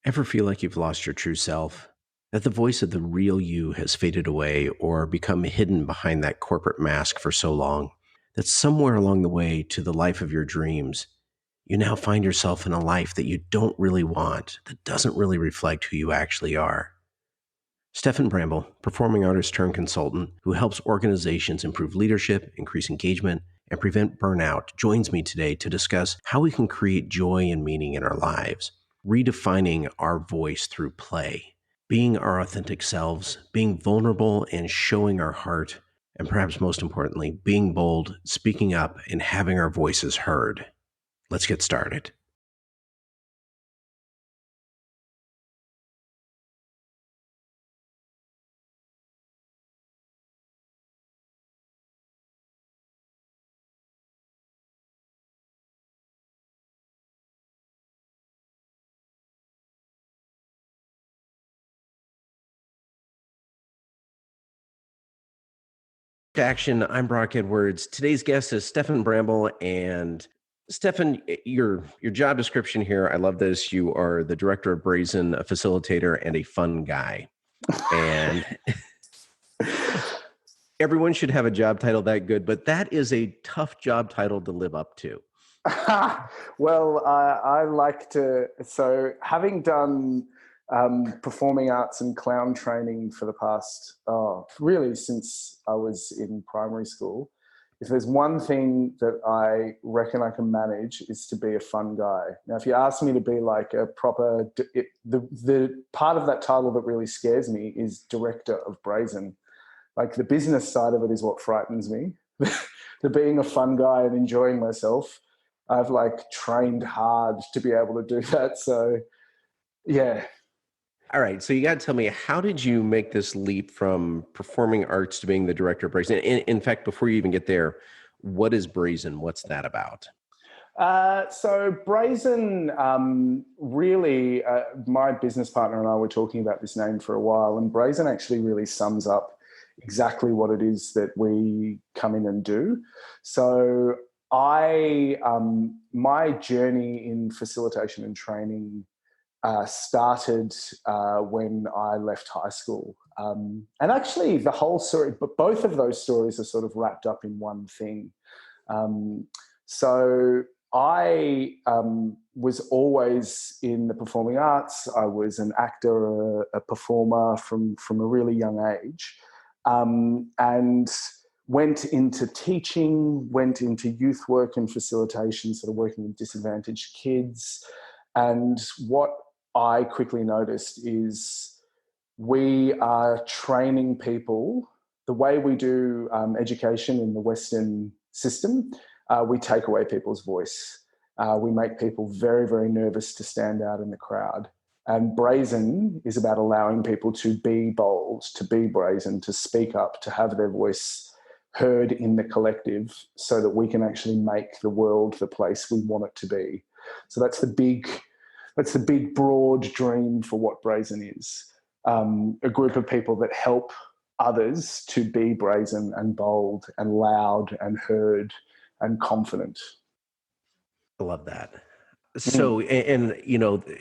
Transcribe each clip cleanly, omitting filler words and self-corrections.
Ever feel like you've lost your true self? That the voice of the real you has faded away or become hidden behind that corporate mask for so long that somewhere along the way to the life of your dreams, you now find yourself in a life that you don't really want, that doesn't really reflect who you actually are. Stefan Bramble, performing artist turned consultant who helps organizations improve leadership, increase engagement, and prevent burnout, joins me today to discuss how we can create joy and meaning in our lives, redefining our voice through play, being our authentic selves, being vulnerable and showing our heart, and perhaps most importantly, being bold, speaking up, and having our voices heard. Let's get started. Action. I'm Brock Edwards. Today's guest is Stefan Bramble. And Stefan, your job description here, I love this. You are the director of Brazen, a facilitator, and a fun guy. And everyone should have a job title that good, but that is a tough job title to live up to. Well, I like to. So, having done performing arts and clown training for the past, really since I was in primary school, if there's one thing that I reckon I can manage is to be a fun guy. Now, if you ask me to be like a proper, the part of that title that really scares me is director of Brazen. Like the business side of it is what frightens me. The being a fun guy and enjoying myself, I've like trained hard to be able to do that. So yeah. All right. So you got to tell me, how did you make this leap from performing arts to being the director of Brazen? In fact, before you even get there, what is Brazen? What's that about? So Brazen, really, my business partner and I were talking about this name for a while, and Brazen actually really sums up exactly what it is that we come in and do. So my journey in facilitation and training started when I left high school. And actually the whole story, but both of those stories are sort of wrapped up in one thing. So I was always in the performing arts. I was an actor, a performer from a really young age, and went into teaching, went into youth work and facilitation, sort of working with disadvantaged kids. And what I quickly noticed is we are training people the way we do education in the Western system. We take away people's voice. We make people very, very nervous to stand out in the crowd. And Brazen is about allowing people to be bold, to be brazen, to speak up, to have their voice heard in the collective so that we can actually make the world the place we want it to be. So that's the big, broad dream for what Brazen is. A group of people that help others to be brazen and bold and loud and heard and confident. I love that. So, and the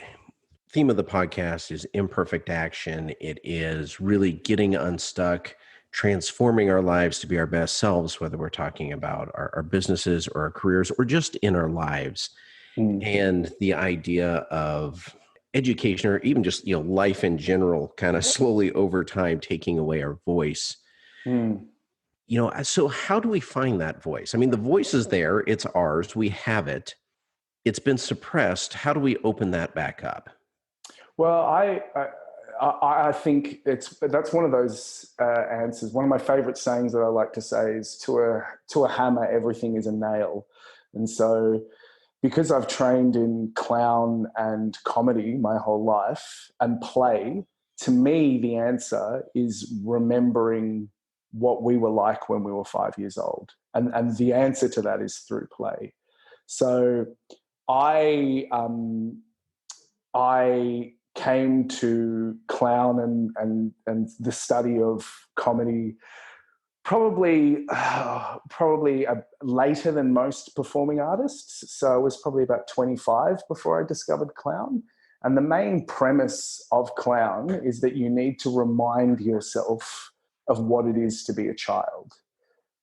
theme of the podcast is imperfect action. It is really getting unstuck, transforming our lives to be our best selves, whether we're talking about our businesses or our careers or just in our lives. And the idea of education or even just life in general kind of slowly over time taking away our voice. So how do we find that voice? I mean, the voice is there, it's ours, we have it, it's been suppressed. How do we open that back up? Well, I think that's one of those answers. One of my favorite sayings that I like to say is, to a hammer, everything is a nail. And so because I've trained in clown and comedy my whole life and play, to me, the answer is remembering what we were like when we were 5 years old. And the answer to that is through play. So I came to clown and the study of comedy probably later than most performing artists. So I was probably about 25 before I discovered clown. And the main premise of clown is that you need to remind yourself of what it is to be a child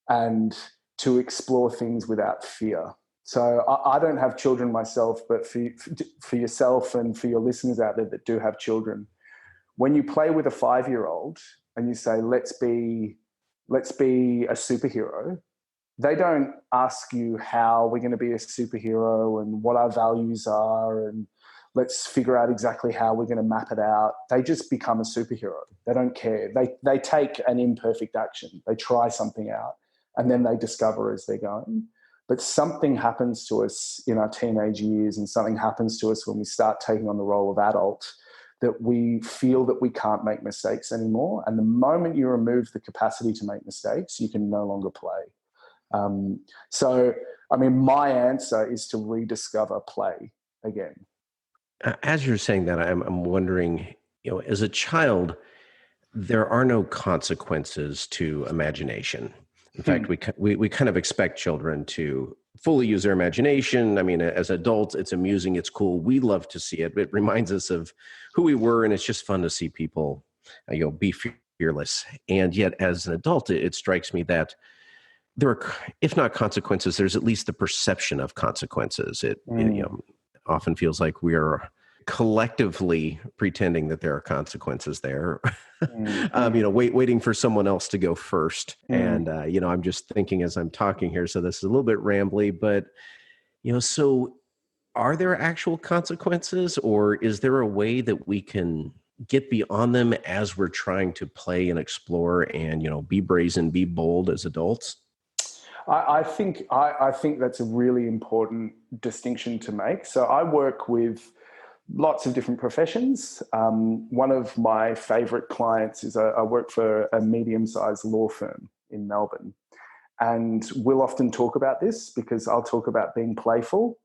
and to explore things without fear. So I don't have children myself, but for yourself and for your listeners out there that do have children, when you play with a 5-year-old and you say, let's be a superhero, they don't ask you how we're going to be a superhero and what our values are and let's figure out exactly how we're going to map it out. They just become a superhero. They don't care. They take an imperfect action. They try something out and then they discover as they're going. But something happens to us in our teenage years and something happens to us when we start taking on the role of adult, that we feel that we can't make mistakes anymore. And the moment you remove the capacity to make mistakes, you can no longer play. So, I mean, my answer is to rediscover play again. As you're saying that, I'm wondering, as a child, there are no consequences to imagination. In fact, we kind of expect children to fully use their imagination. I mean, as adults, it's amusing, it's cool. We love to see it. It reminds us of who we were, and it's just fun to see people, be fearless. And yet, as an adult, it strikes me that there are, if not consequences, there's at least the perception of consequences. It often feels like we are collectively pretending that there are consequences there, waiting for someone else to go first. And, I'm just thinking as I'm talking here, so this is a little bit rambly, but, so are there actual consequences, or is there a way that we can get beyond them as we're trying to play and explore and, be brazen, be bold as adults? I think that's a really important distinction to make. So I work with lots of different professions. One of my favorite clients is I work for a medium-sized law firm in Melbourne. And we'll often talk about this because I'll talk about being playful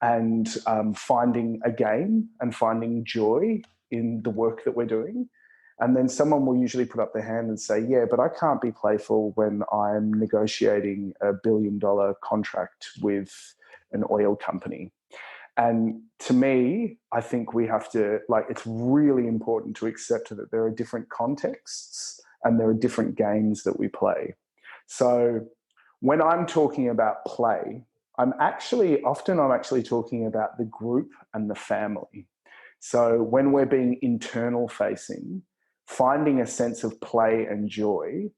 and finding a game and finding joy in the work that we're doing. And then someone will usually put up their hand and say, yeah, but I can't be playful when I'm negotiating $1 billion contract with an oil company. And to me, I think we have to, it's really important to accept that there are different contexts and there are different games that we play. So when I'm talking about play, I'm actually talking about the group and the family. So when we're being internal facing, finding a sense of play and joy,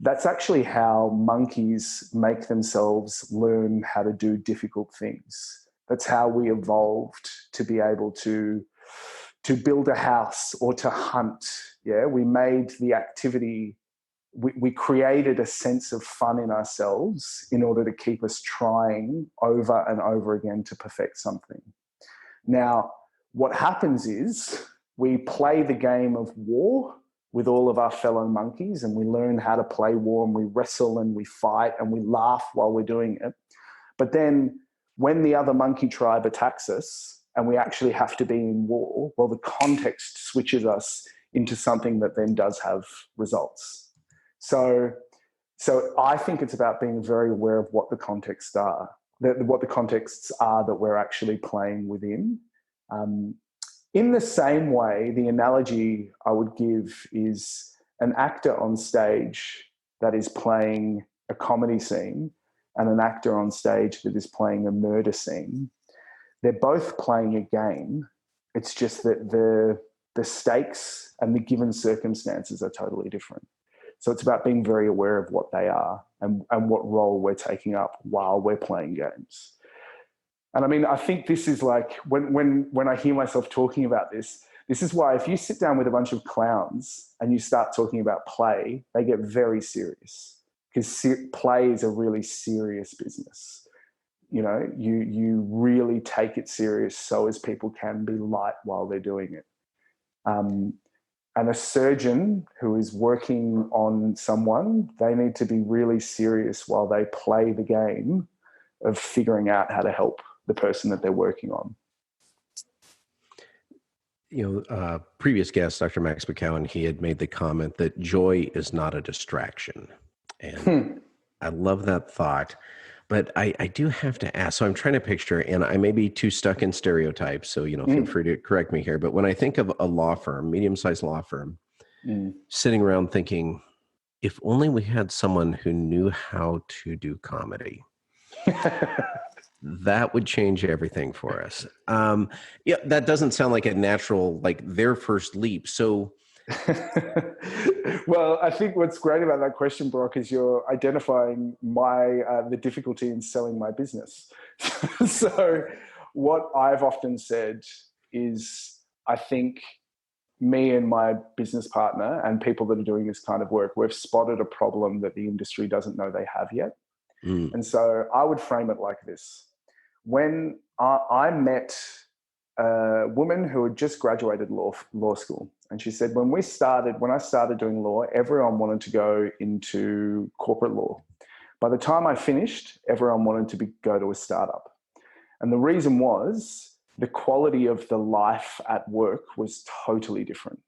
that's actually how monkeys make themselves learn how to do difficult things. That's how we evolved to be able to build a house or to hunt. Yeah, we made the activity, we created a sense of fun in ourselves in order to keep us trying over and over again to perfect something. Now, what happens is we play the game of war with all of our fellow monkeys and we learn how to play war and we wrestle and we fight and we laugh while we're doing it. But then when the other monkey tribe attacks us and we actually have to be in war, well, the context switches us into something that then does have results. So I think it's about being very aware of what the contexts are, that we're actually playing within. In the same way, the analogy I would give is an actor on stage that is playing a comedy scene and an actor on stage that is playing a murder scene. They're both playing a game. It's just that the stakes and the given circumstances are totally different. So it's about being very aware of what they are and what role we're taking up while we're playing games. And I mean, I think this is like when I hear myself talking about this is why if you sit down with a bunch of clowns and you start talking about play, they get very serious because play is a really serious business. You really take it serious so as people can be light while they're doing it. And a surgeon who is working on someone, they need to be really serious while they play the game of figuring out how to help the person that they're working on. Previous guest, Dr. Max McCowan, he had made the comment that joy is not a distraction. And I love that thought. But I do have to ask. So I'm trying to picture, and I may be too stuck in stereotypes. So, feel Mm, free to correct me here. But when I think of a law firm, medium-sized law firm, mm. sitting around thinking, if only we had someone who knew how to do comedy, that would change everything for us. Yeah, that doesn't sound like a natural, like their first leap. So, Well, I think what's great about that question, Brock, is you're identifying the difficulty in selling my business. So, what I've often said is, I think me and my business partner and people that are doing this kind of work, we've spotted a problem that the industry doesn't know they have yet. mm, And so, I would frame it like this: when I met a woman who had just graduated law school. And she said, when I started doing law, everyone wanted to go into corporate law. By the time I finished, everyone wanted to go to a startup. And the reason was the quality of the life at work was totally different.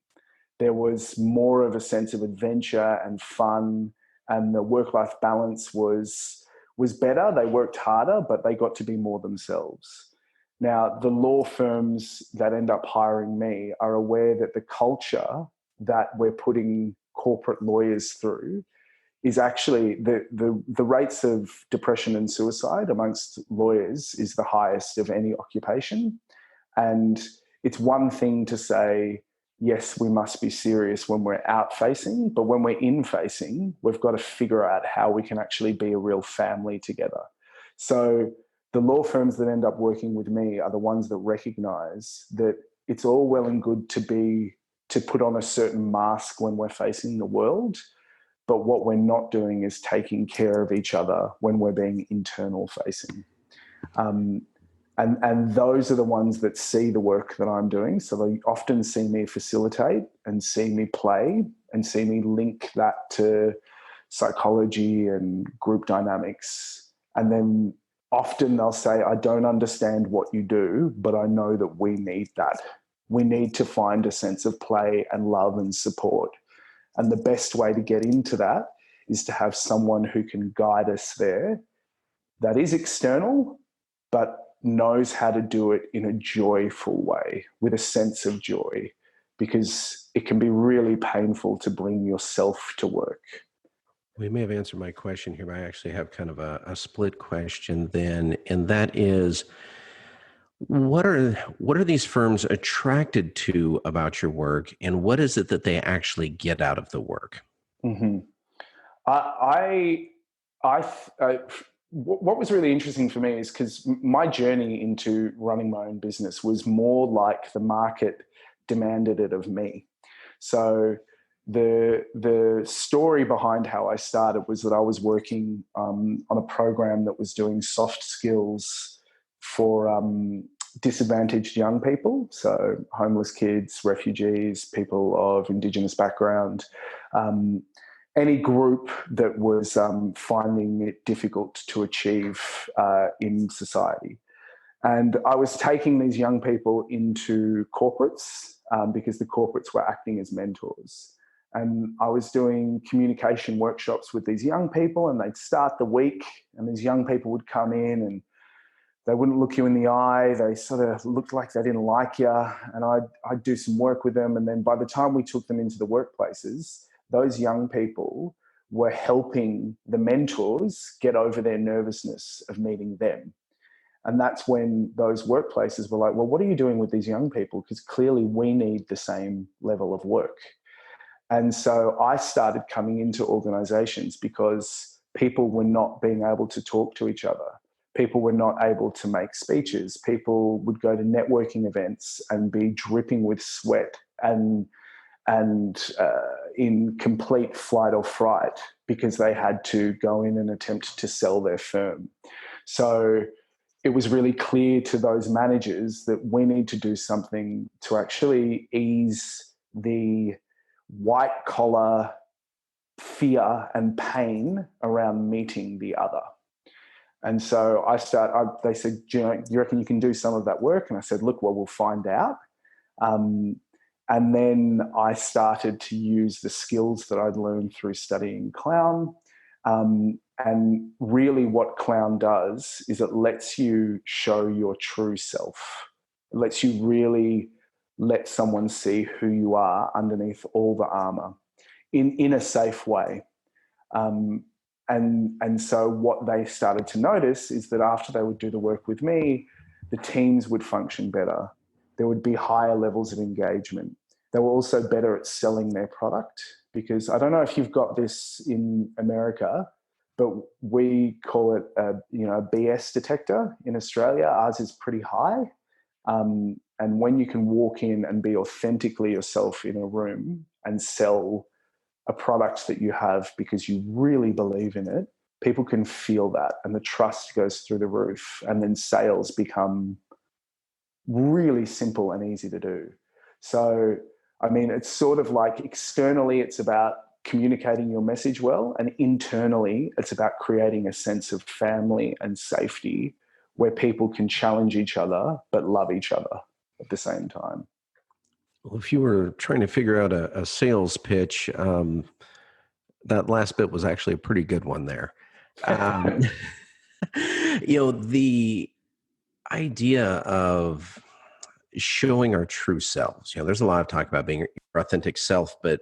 There was more of a sense of adventure and fun, and the work-life balance was better. They worked harder, but they got to be more themselves. Now, the law firms that end up hiring me are aware that the culture that we're putting corporate lawyers through is actually the rates of depression and suicide amongst lawyers is the highest of any occupation. And it's one thing to say, yes, we must be serious when we're out facing, but when we're in facing, we've got to figure out how we can actually be a real family together. So the law firms that end up working with me are the ones that recognize that it's all well and good to put on a certain mask when we're facing the world, but what we're not doing is taking care of each other when we're being internal facing. Um, and those are the ones that see the work that I'm doing. So they often see me facilitate and see me play and see me link that to psychology and group dynamics. And then often they'll say, I don't understand what you do, but I know that we need that. We need to find a sense of play and love and support. And the best way to get into that is to have someone who can guide us there that is external, but knows how to do it in a joyful way with a sense of joy, because it can be really painful to bring yourself to work. we may have answered my question here, but I actually have kind of a split question then, and that is, what are these firms attracted to about your work, and what is it that they actually get out of the work? Mm-hmm. I, I, what was really interesting for me is because my journey into running my own business was more like the market demanded it of me. So the story behind how I started was that I was working on a program that was doing soft skills for disadvantaged young people, so homeless kids, refugees, people of Indigenous background. Any group that was finding it difficult to achieve in society. And I was taking these young people into corporates because the corporates were acting as mentors. And I was doing communication workshops with these young people, and they'd start the week, and these young people would come in and they wouldn't look you in the eye. They sort of looked like they didn't like you. And I'd do some work with them. And then by the time we took them into the workplaces, those young people were helping the mentors get over their nervousness of meeting them. And that's when those workplaces were like, well, what are you doing with these young people? Because clearly we need the same level of work. And so I started coming into organizations because people were not being able to talk to each other. People were not able to make speeches. People would go to networking events and be dripping with sweat and in complete flight or fright because they had to go in and attempt to sell their firm. So it was really clear to those managers that we need to do something to actually ease the white collar fear and pain around meeting the other. And so they said, you reckon you can do some of that work? And I said, look, well, we'll find out. And then I started to use the skills that I'd learned through studying clown. And really what clown does is it lets you show your true self. It lets you really let someone see who you are underneath all the armor in a safe way. Um, and so what they started to notice is that after they would do the work with me, the teams would function better. There would be higher levels of engagement. They were also better at selling their product, because I don't know if you've got this in America, but we call it a BS detector in Australia. Ours is pretty high. And when you can walk in and be authentically yourself in a room and sell a product that you have because you really believe in it, people can feel that, and the trust goes through the roof, and then sales become really simple and easy to do. So, I mean, it's sort of like externally it's about communicating your message well, and internally it's about creating a sense of family and safety where people can challenge each other but love each other at the same time. Well, if you were trying to figure out a sales pitch, that last bit was actually a pretty good one there. Um, the idea of showing our true selves. There's a lot of talk about being your authentic self, but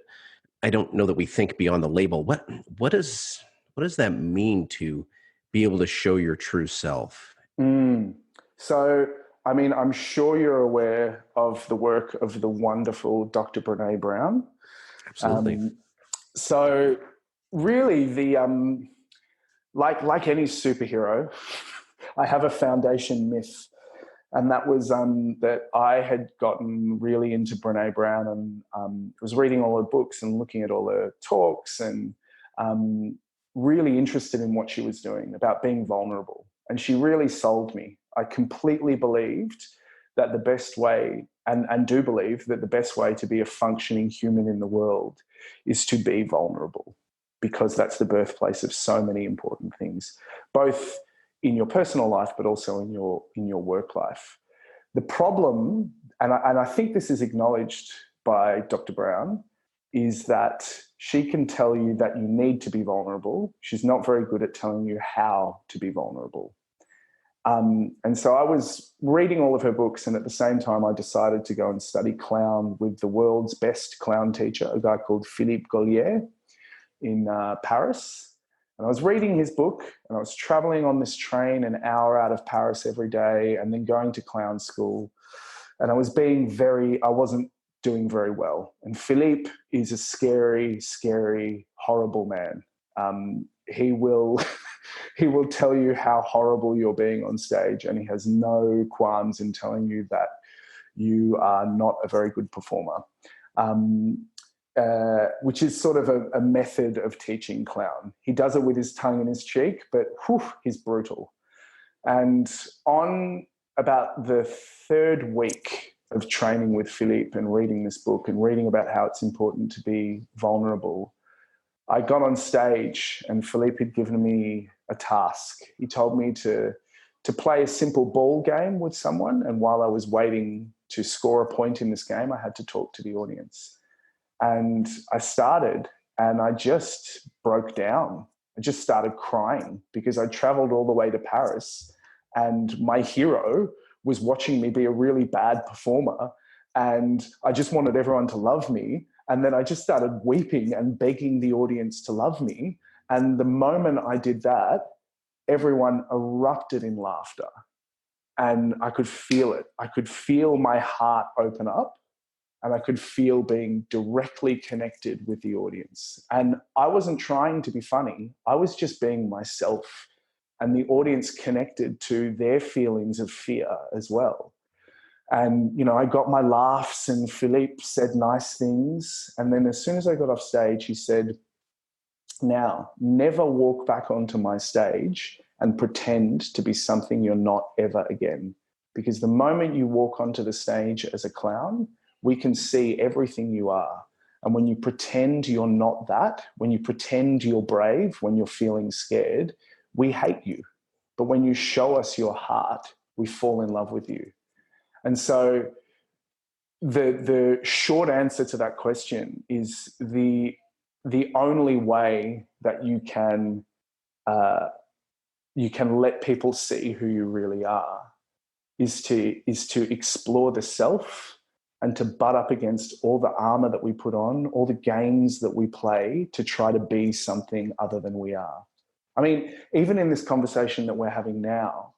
I don't know that we think beyond the label. What does that mean to be able to show your true self? Mm. So, I mean, I'm sure you're aware of the work of the wonderful Dr. Brene Brown. Absolutely. Um, so, really, like any superhero, I have a foundation myth, and that was that I had gotten really into Brene Brown and was reading all her books and looking at all her talks, and um, really interested in what she was doing about being vulnerable. And she really sold me. I completely believed that the best way, and do believe that the best way to be a functioning human in the world is to be vulnerable, because that's the birthplace of so many important things, both in your personal life but also in your work life. The problem, and I think this is acknowledged by Dr. Brown, is that she can tell you that you need to be vulnerable. She's not very good at telling you how to be vulnerable. And so I was reading all of her books, and at the same time, I decided to go and study clown with the world's best clown teacher, a guy called Philippe Gaulier in Paris. And I was reading his book, and I was traveling on this train an hour out of Paris every day, and then going to clown school. And I wasn't doing very well. And Philippe is a scary, scary, horrible man. He will he will tell you how horrible you're being on stage, and he has no qualms in telling you that you are not a very good performer. Which is sort of a method of teaching clown. He does it with his tongue in his cheek, but he's brutal. And on about the third week of training with Philippe and reading this book and reading about how it's important to be vulnerable, I got on stage and Philippe had given me a task. He told me to play a simple ball game with someone, and while I was waiting to score a point in this game, I had to talk to the audience. And I started, and I just broke down. I just started crying because I traveled all the way to Paris, and my hero was watching me be a really bad performer, and I just wanted everyone to love me. And then I just started weeping and begging the audience to love me. And the moment I did that, everyone erupted in laughter. And I could feel it. I could feel my heart open up, and I could feel being directly connected with the audience. And I wasn't trying to be funny. I was just being myself. And the audience connected to their feelings of fear as well. And, I got my laughs, and Philippe said nice things. And then as soon as I got off stage, he said, "Now, never walk back onto my stage and pretend to be something you're not ever again. Because the moment you walk onto the stage as a clown, we can see everything you are. And when you pretend you're not that, when you pretend you're brave, when you're feeling scared, we hate you. But when you show us your heart, we fall in love with you." And so the short answer to that question is the only way that you can you can let people see who you really are is to explore the self and to butt up against all the armor that we put on, all the games that we play to try to be something other than we are. I mean, even in this conversation that we're having now,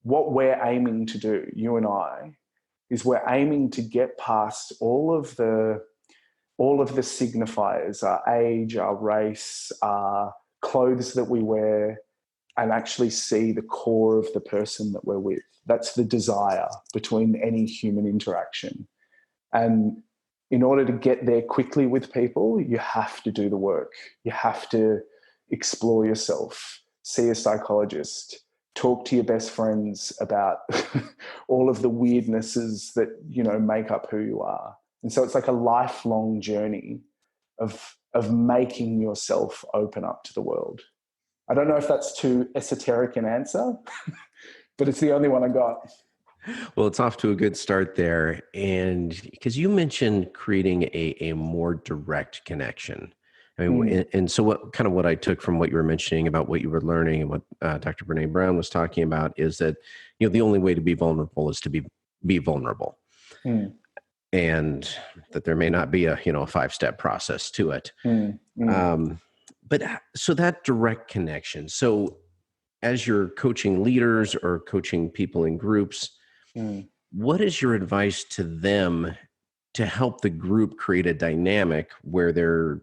what we're aiming to do, you and I, is we're aiming to get past all of the signifiers, our age, our race, our clothes that we wear, and actually see the core of the person that we're with. That's the desire between any human interaction. And in order to get there quickly with people, you have to do the work. You have to explore yourself, see a psychologist, talk to your best friends about all of the weirdnesses that, make up who you are. And so it's like a lifelong journey of making yourself open up to the world. I don't know if that's too esoteric an answer, but it's the only one I got. Well, it's off to a good start there. And because you mentioned creating a more direct connection. I mean, and so what I took from what you were mentioning about what you were learning and what Dr. Brene Brown was talking about is that, the only way to be vulnerable is to be vulnerable. And that there may not be a 5-step process to it. But so that direct connection. So as you're coaching leaders or coaching people in groups, what is your advice to them to help the group create a dynamic where there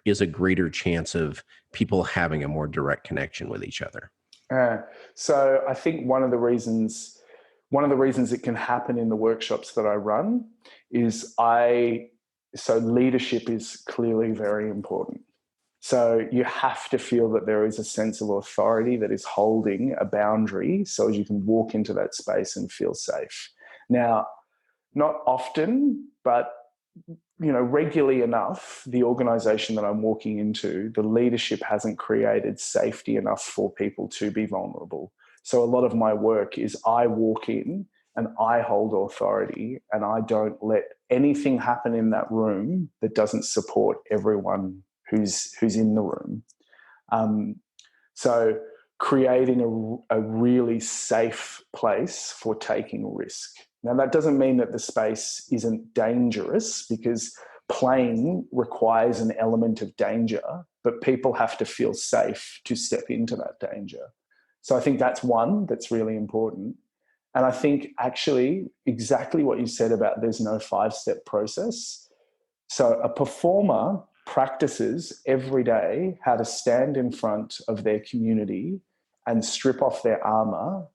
is a greater chance of people having a more direct connection with each other? So I think one of the reasons it can happen in the workshops that I run is so leadership is clearly very important. So you have to feel that there is a sense of authority that is holding a boundary so as you can walk into that space and feel safe. Now, not often, but regularly enough, the organization that I'm walking into, the leadership hasn't created safety enough for people to be vulnerable. So a lot of my work is I walk in and I hold authority and I don't let anything happen in that room that doesn't support everyone who's in the room. So creating a really safe place for taking risk. Now, that doesn't mean that the space isn't dangerous, because playing requires an element of danger, but people have to feel safe to step into that danger. So I think that's one that's really important. And I think actually exactly what you said about there's no 5-step process. So a performer practices every day how to stand in front of their community and strip off their armor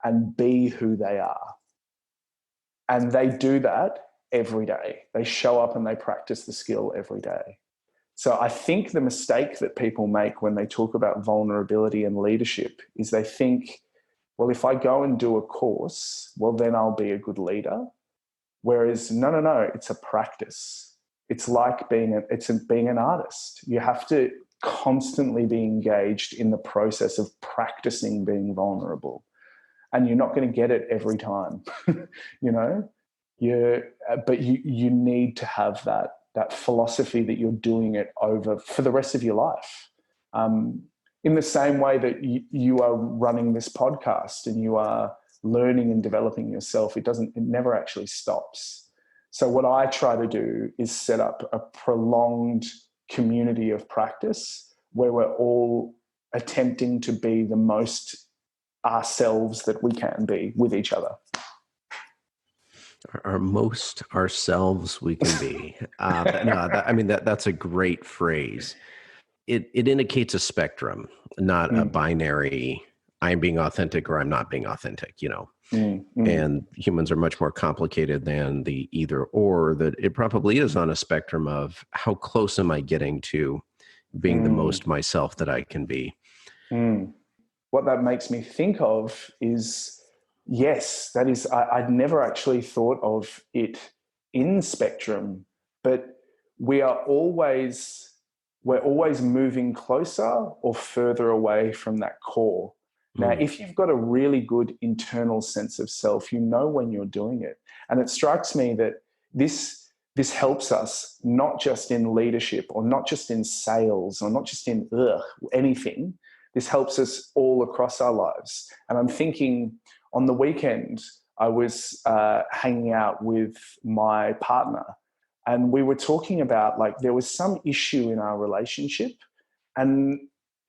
and be who they are. And they do that every day. They show up and they practice the skill every day. So I think the mistake that people make when they talk about vulnerability and leadership is they think, well, if I go and do a course, well, then I'll be a good leader. Whereas no, it's a practice. It's like being an artist. You have to constantly be engaged in the process of practicing being vulnerable. And you're not going to get it every time, but you need to have that philosophy that you're doing it over for the rest of your life. In the same way that you are running this podcast and you are learning and developing yourself, it never actually stops. So what I try to do is set up a prolonged community of practice where we're all attempting to be the most ourselves that we can be with each other. Our most ourselves we can be. That's a great phrase. It indicates a spectrum, not a binary, I'm being authentic or I'm not being authentic, And humans are much more complicated than the either or, that it probably is on a spectrum of how close am I getting to being the most myself that I can be. What that makes me think of is, yes, that is, I'd never actually thought of it in spectrum, but we're always moving closer or further away from that core. Now, if you've got a really good internal sense of self, you know when you're doing it. And it strikes me that this helps us not just in leadership or not just in sales or not just in anything, This helps us all across our lives. And I'm thinking on the weekend, I was hanging out with my partner, and we were talking about, like, there was some issue in our relationship, and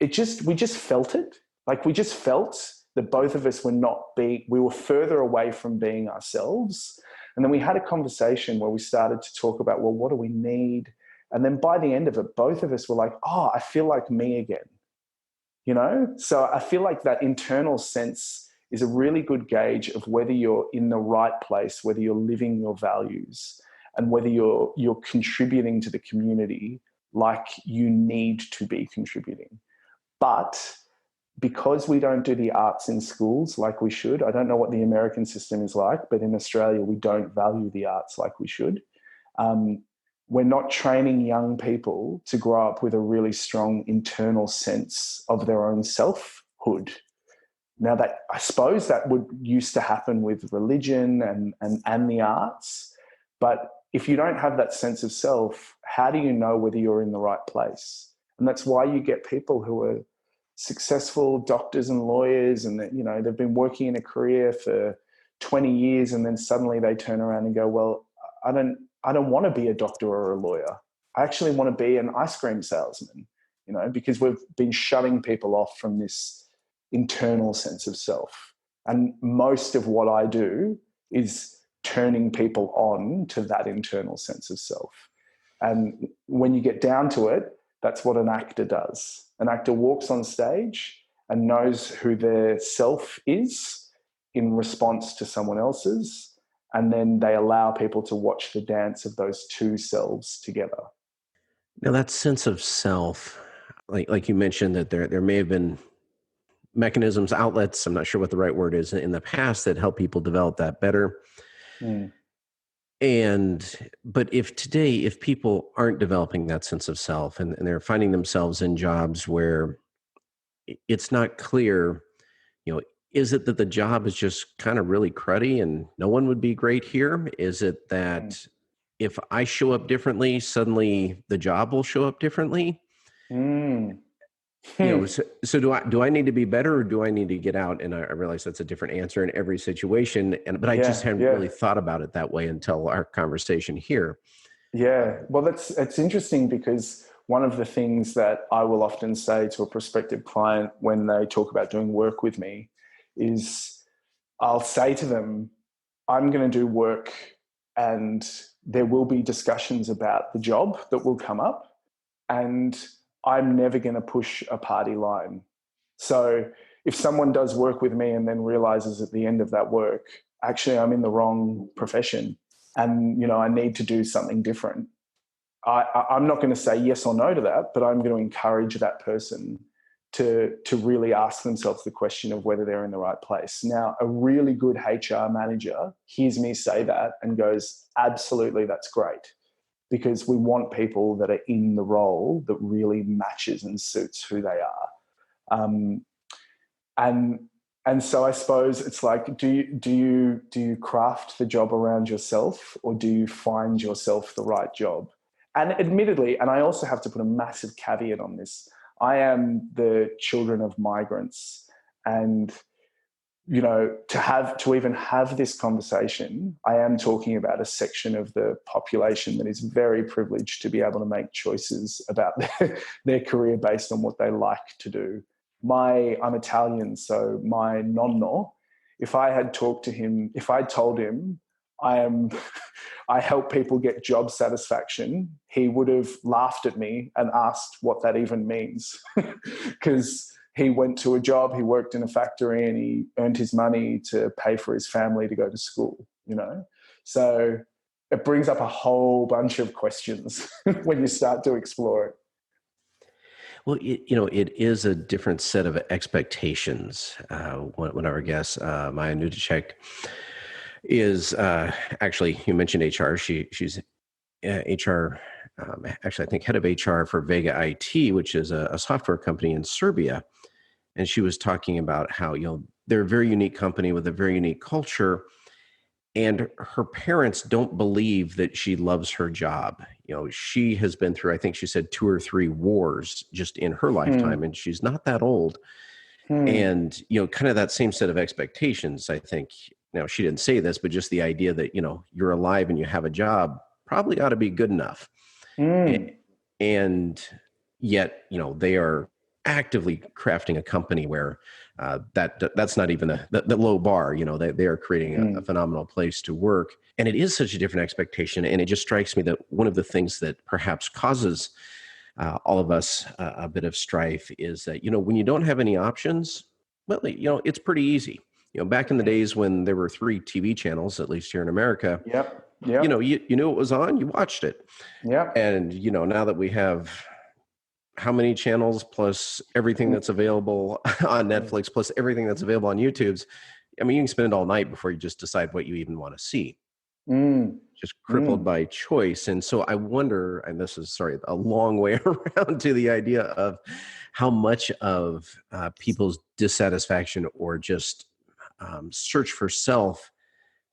we just felt it. Like, we just felt that both of us we were further away from being ourselves. And then we had a conversation where we started to talk about, well, what do we need? And then by the end of it, both of us were like, oh, I feel like me again. So I feel like that internal sense is a really good gauge of whether you're in the right place, whether you're living your values, and whether you're contributing to the community like you need to be contributing. But because we don't do the arts in schools like we should, I don't know what the American system is like, but in Australia, we don't value the arts like we should. We're not training young people to grow up with a really strong internal sense of their own selfhood. Now, that I suppose that would used to happen with religion and the arts, but if you don't have that sense of self, how do you know whether you're in the right place? And that's why you get people who are successful doctors and lawyers, and they've been working in a career for 20 years, and then suddenly they turn around and go, well, I don't want to be a doctor or a lawyer. I actually want to be an ice cream salesman, because we've been shutting people off from this internal sense of self. And most of what I do is turning people on to that internal sense of self. And when you get down to it, that's what an actor does. An actor walks on stage and knows who their self is in response to someone else's, and then they allow people to watch the dance of those two selves together. Now, that sense of self, like you mentioned, that there may have been mechanisms, outlets, I'm not sure what the right word is, in the past that help people develop that better. Mm. But if people aren't developing that sense of self, and they're finding themselves in jobs where it's not clear, is it that the job is just kind of really cruddy and no one would be great here? Is it that if I show up differently, suddenly the job will show up differently? Mm. So do I need to be better, or do I need to get out? And I realize that's a different answer in every situation. But I just hadn't really thought about it that way until our conversation here. Yeah. Well, it's interesting, because one of the things that I will often say to a prospective client when they talk about doing work with me is, I'll say to them, I'm going to do work, and there will be discussions about the job that will come up, and I'm never going to push a party line. So if someone does work with me and then realizes at the end of that work, actually, I'm in the wrong profession, and I need to do something different, I'm not going to say yes or no to that, but I'm going to encourage that person to really ask themselves the question of whether they're in the right place. Now, a really good HR manager hears me say that and goes, absolutely, that's great, because we want people that are in the role that really matches and suits who they are. And so I suppose it's like, do you craft the job around yourself, or do you find yourself the right job? And admittedly, and I also have to put a massive caveat on this, I am the children of migrants, and to even have this conversation, I am talking about a section of the population that is very privileged to be able to make choices about their career based on what they like to do. I'm Italian, so my nonno, if I told him I help people get job satisfaction, he would have laughed at me and asked what that even means. Because he went to a job, he worked in a factory, and he earned his money to pay for his family to go to school, So it brings up a whole bunch of questions when you start to explore it. Well, it is a different set of expectations. One of our guests, Maya Nudicek, is actually, you mentioned HR. She's HR, actually, I think head of HR for Vega IT, which is a software company in Serbia. And she was talking about how, they're a very unique company with a very unique culture. and her parents don't believe that she loves her job. She has been through, I think she said, 2 or 3 wars just in her lifetime, Hmm. and she's not that old. Hmm. And kind of that same set of expectations, I think. Now, she didn't say this, but just the idea that you're alive and you have a job probably ought to be good enough. A- Hmm. and yet they are actively crafting a company where that's not even the low bar. They are creating a Hmm. phenomenal place to work, and it is such a different expectation. And it just strikes me that one of the things that perhaps causes all of us a bit of strife is that when you don't have any options, well, it's pretty easy. Back in the days when there were 3 TV channels, at least here in America, Yep. Yep. you knew it was on, you watched it. Yep. And now that we have how many channels plus everything that's available on Netflix plus everything that's available on YouTube's, I mean, you can spend it all night before you just decide what you even want to see. Mm. Just crippled Mm. by choice. And so I wonder, and this is, sorry, a long way around to the idea of how much of people's dissatisfaction or just search for self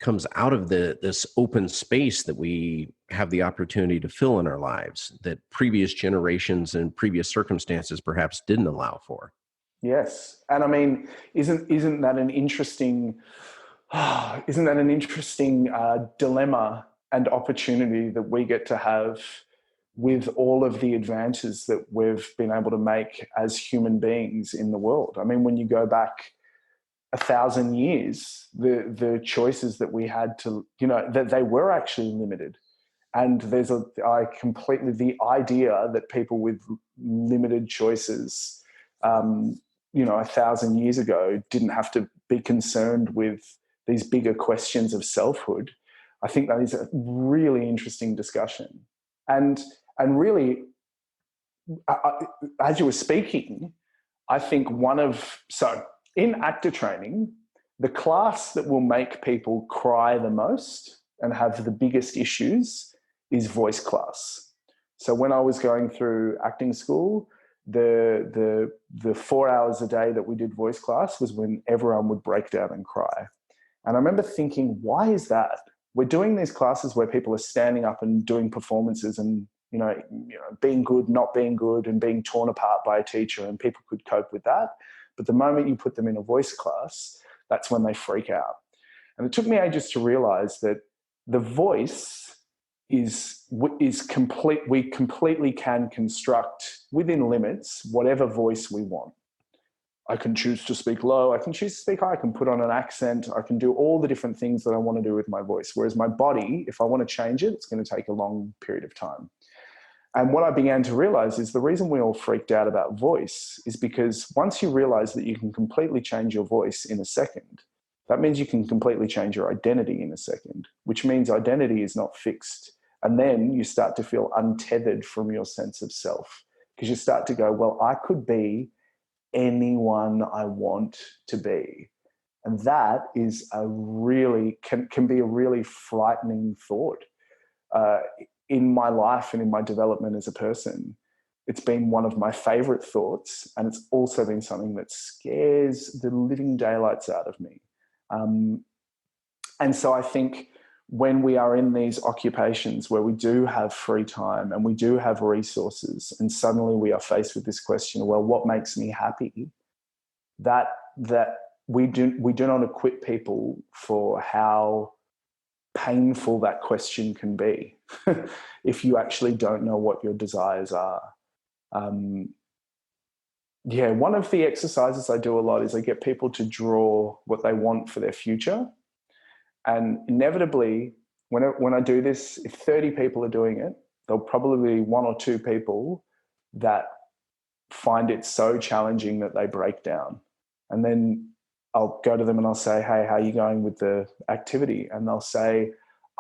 comes out of this open space that we have the opportunity to fill in our lives that previous generations and previous circumstances perhaps didn't allow for. Yes, and I mean, isn't that an interesting isn't that an interesting dilemma and opportunity that we get to have with all of the advances that we've been able to make as human beings in the world? I mean, when you go back 1,000 years, the choices that we had to, that they were actually limited. And I completely, the idea that people with limited choices, um, 1,000 years ago didn't have to be concerned with these bigger questions of selfhood. I think that is a really interesting discussion. And, and really, as you were speaking, I think so in actor training, the class that will make people cry the most and have the biggest issues is voice class. So when I was going through acting school, the 4 hours a day that we did voice class was when everyone would break down and cry. And I remember thinking, why is that? We're doing these classes where people are standing up and doing performances and being good, not being good, and being torn apart by a teacher, and people could cope with that. But the moment you put them in a voice class, that's when they freak out. And it took me ages to realize that the voice is complete. We completely can construct within limits whatever voice we want. I can choose to speak low. I can choose to speak high. I can put on an accent. I can do all the different things that I want to do with my voice. Whereas my body, if I want to change it, it's going to take a long period of time. And what I began to realize is the reason we all freaked out about voice is because once you realize that you can completely change your voice in a second, that means you can completely change your identity in a second, which means identity is not fixed. And then you start to feel untethered from your sense of self because you start to go, well, I could be anyone I want to be. And that is can be a really frightening thought. In my life and in my development as a person, it's been one of my favorite thoughts. And it's also been something that scares the living daylights out of me. And so I think when we are in these occupations where we do have free time and we do have resources, and suddenly we are faced with this question, well, what makes me happy? That we do not equip people for how painful that question can be if you actually don't know what your desires are. One of the exercises I do a lot is I get people to draw what they want for their future. And inevitably, when I do this, if 30 people are doing it, there'll probably be 1 or 2 people that find it so challenging that they break down. And then I'll go to them and I'll say, hey, how are you going with the activity? And they'll say,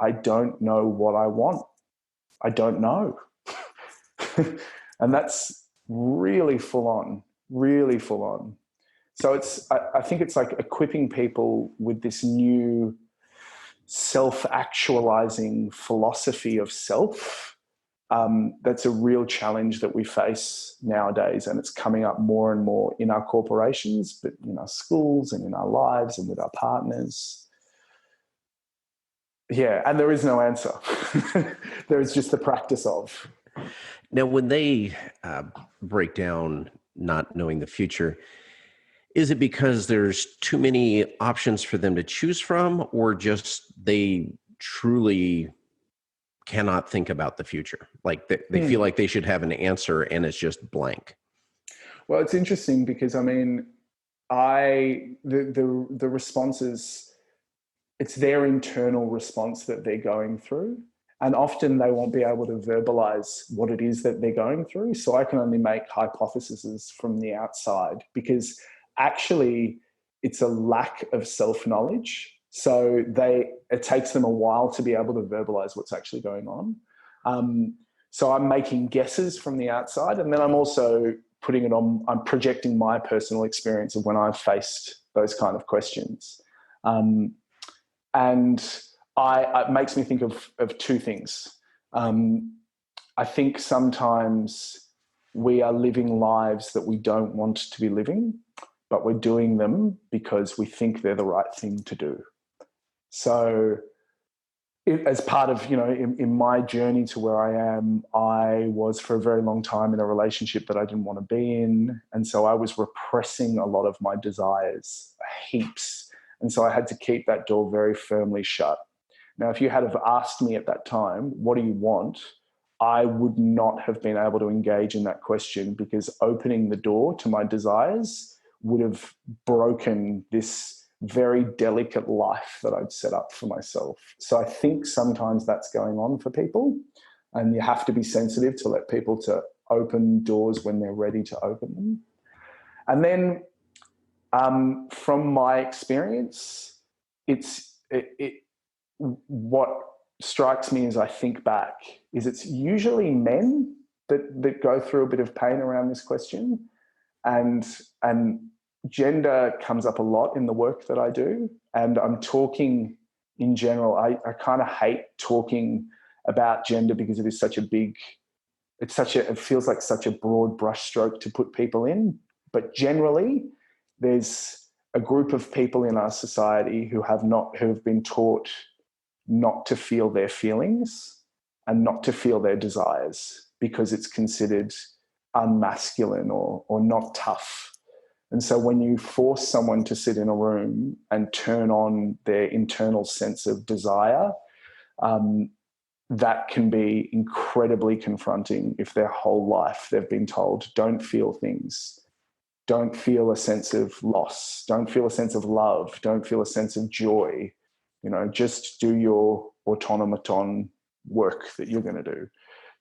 I don't know what I want. I don't know. And that's really full on, really full on. So I think it's like equipping people with this new self-actualizing philosophy of self. That's a real challenge that we face nowadays, and it's coming up more and more in our corporations, but in our schools and in our lives and with our partners. Yeah, and there is no answer. There is just the practice of. Now, when they break down not knowing the future, is it because there's too many options for them to choose from, or just they truly cannot think about the future? Like they feel like they should have an answer and it's just blank. Well, it's interesting because I mean, the responses, it's their internal response that they're going through. And often they won't be able to verbalize what it is that they're going through. So I can only make hypotheses from the outside because actually it's a lack of self-knowledge. So it takes them a while to be able to verbalize what's actually going on. So I'm making guesses from the outside, and then I'm also I'm projecting my personal experience of when I've faced those kind of questions. And it makes me think of two things. I think sometimes we are living lives that we don't want to be living, but we're doing them because we think they're the right thing to do. So as part of, in my journey to where I am, I was for a very long time in a relationship that I didn't want to be in. And so I was repressing a lot of my desires, heaps. And so I had to keep that door very firmly shut. Now, if you had have asked me at that time, what do you want? I would not have been able to engage in that question because opening the door to my desires would have broken this very delicate life that I'd set up for myself. So I think sometimes that's going on for people, and you have to be sensitive to let people to open doors when they're ready to open them. And then from my experience, what strikes me as I think back is it's usually men that go through a bit of pain around this question, and gender comes up a lot in the work that I do. And I'm talking in general, I kind of hate talking about gender because it is such a big, it feels like such a broad brushstroke to put people in. But generally, there's a group of people in our society who have been taught not to feel their feelings and not to feel their desires because it's considered unmasculine or not tough. And so when you force someone to sit in a room and turn on their internal sense of desire, that can be incredibly confronting if their whole life they've been told, don't feel things, don't feel a sense of loss, don't feel a sense of love, don't feel a sense of joy, just do your automaton work that you're going to do.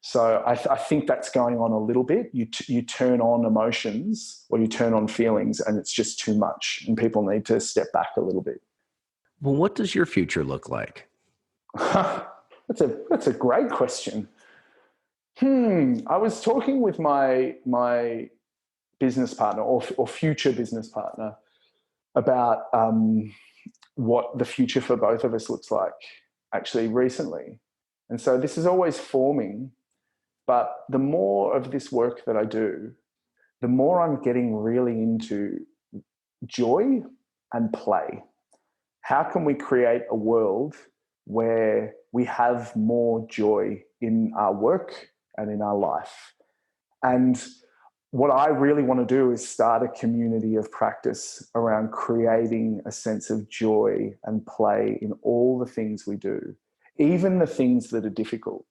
So I think that's going on a little bit. You turn on emotions or you turn on feelings and it's just too much and people need to step back a little bit. Well, what does your future look like? That's a great question. I was talking with my business partner or future business partner about what the future for both of us looks like actually recently. And so this is always forming. But the more of this work that I do, the more I'm getting really into joy and play. How can we create a world where we have more joy in our work and in our life? And what I really want to do is start a community of practice around creating a sense of joy and play in all the things we do, even the things that are difficult.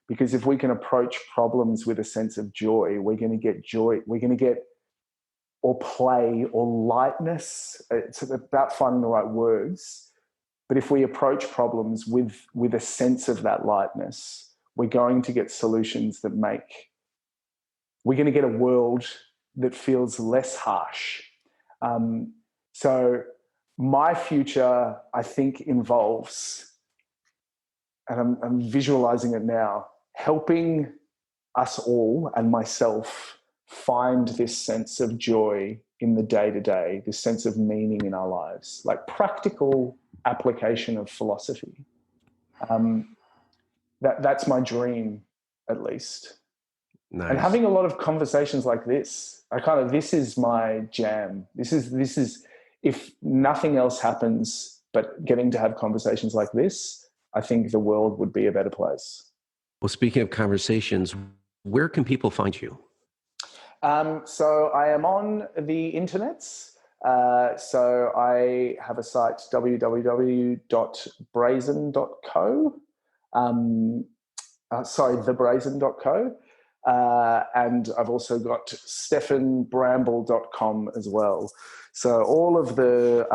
Because if we can approach problems with a sense of joy, we're going to get joy, we're going to get or play or lightness. It's about finding the right words. But if we approach problems with a sense of that lightness, we're going to get solutions that we're going to get a world that feels less harsh. So my future, I think, involves, and I'm visualizing it now, helping us all and myself find this sense of joy in the day-to-day, this sense of meaning in our lives, like practical application of philosophy. That's my dream, at least. Nice. And having a lot of conversations like this, this is my jam. This is if nothing else happens, but getting to have conversations like this, I think the world would be a better place. Well, speaking of conversations, where can people find you? So I am on the internets. So I have a site, www.brazen.co. Thebrazen.co. And I've also got stefanbramble.com as well. So all of the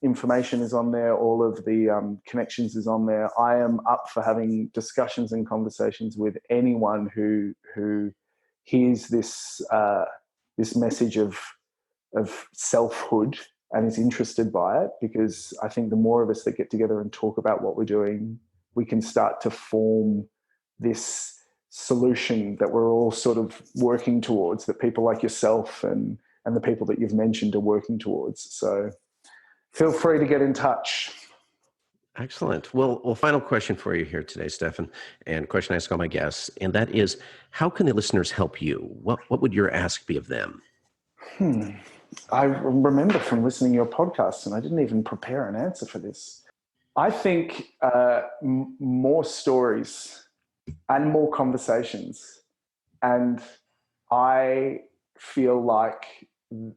information is on there. All of the connections is on there. I am up for having discussions and conversations with anyone who hears this message of selfhood and is interested by it, because I think the more of us that get together and talk about what we're doing, we can start to form this solution that we're all sort of working towards, that people like yourself and the people that you've mentioned are working towards. So feel free to get in touch. Excellent. Well, final question for you here today, Stefan, and a question I ask all my guests, and that is, how can the listeners help you? What would your ask be of them? I remember from listening to your podcast, and I didn't even prepare an answer for this. I think more stories and more conversations. And I feel like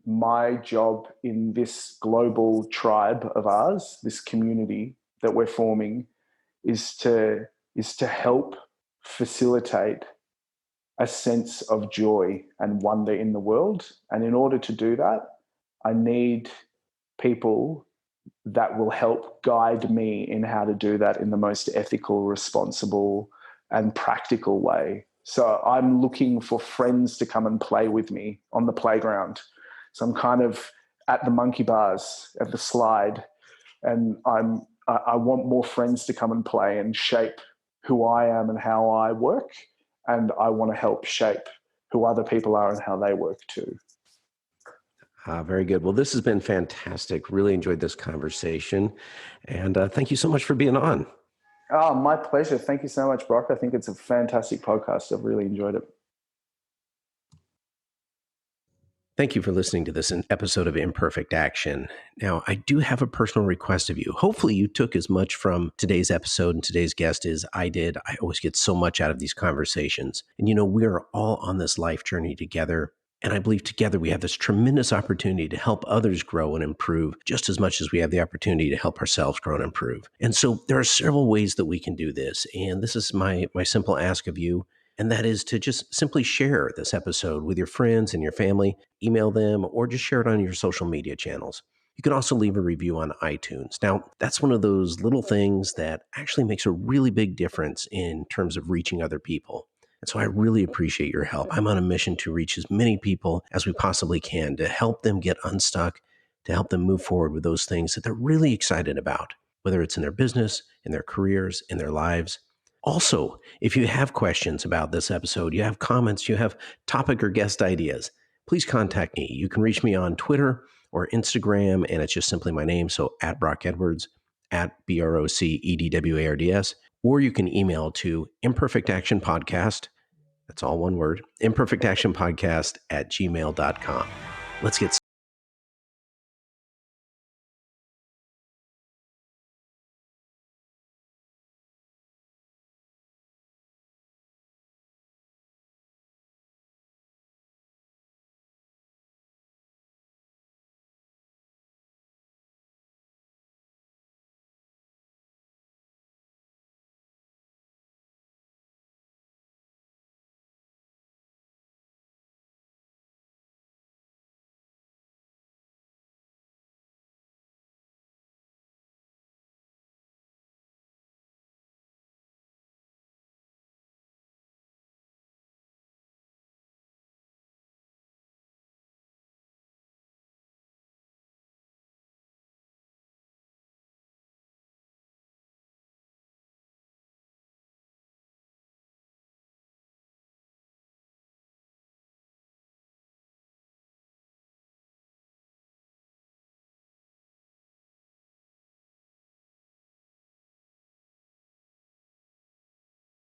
my job in this global tribe of ours, this community that we're forming, is to help facilitate a sense of joy and wonder in the world. And in order to do that, I need people that will help guide me in how to do that in the most ethical, responsible, and practical way. So I'm looking for friends to come and play with me on the playground. So I'm kind of at the monkey bars, at the slide, and I want more friends to come and play and shape who I am and how I work. And I want to help shape who other people are and how they work too. Very good. Well, this has been fantastic. Really enjoyed this conversation. And thank you so much for being on. Oh, my pleasure. Thank you so much, Brock. I think it's a fantastic podcast. I've really enjoyed it. Thank you for listening to this episode of Imperfect Action. Now, I do have a personal request of you. Hopefully, you took as much from today's episode and today's guest as I did. I always get so much out of these conversations. And we are all on this life journey together. And I believe together we have this tremendous opportunity to help others grow and improve just as much as we have the opportunity to help ourselves grow and improve. And so there are several ways that we can do this. And this is my simple ask of you. And that is to just simply share this episode with your friends and your family, email them, or just share it on your social media channels. You can also leave a review on iTunes. Now, that's one of those little things that actually makes a really big difference in terms of reaching other people. And so I really appreciate your help. I'm on a mission to reach as many people as we possibly can, to help them get unstuck, to help them move forward with those things that they're really excited about, whether it's in their business, in their careers, in their lives. Also, if you have questions about this episode, you have comments, you have topic or guest ideas, please contact me. You can reach me on Twitter or Instagram, and it's just simply my name. So at Brock Edwards, at BROCEDWARDS, or you can email to Imperfect Action Podcast. That's all one word, imperfectactionpodcast@gmail.com. Let's get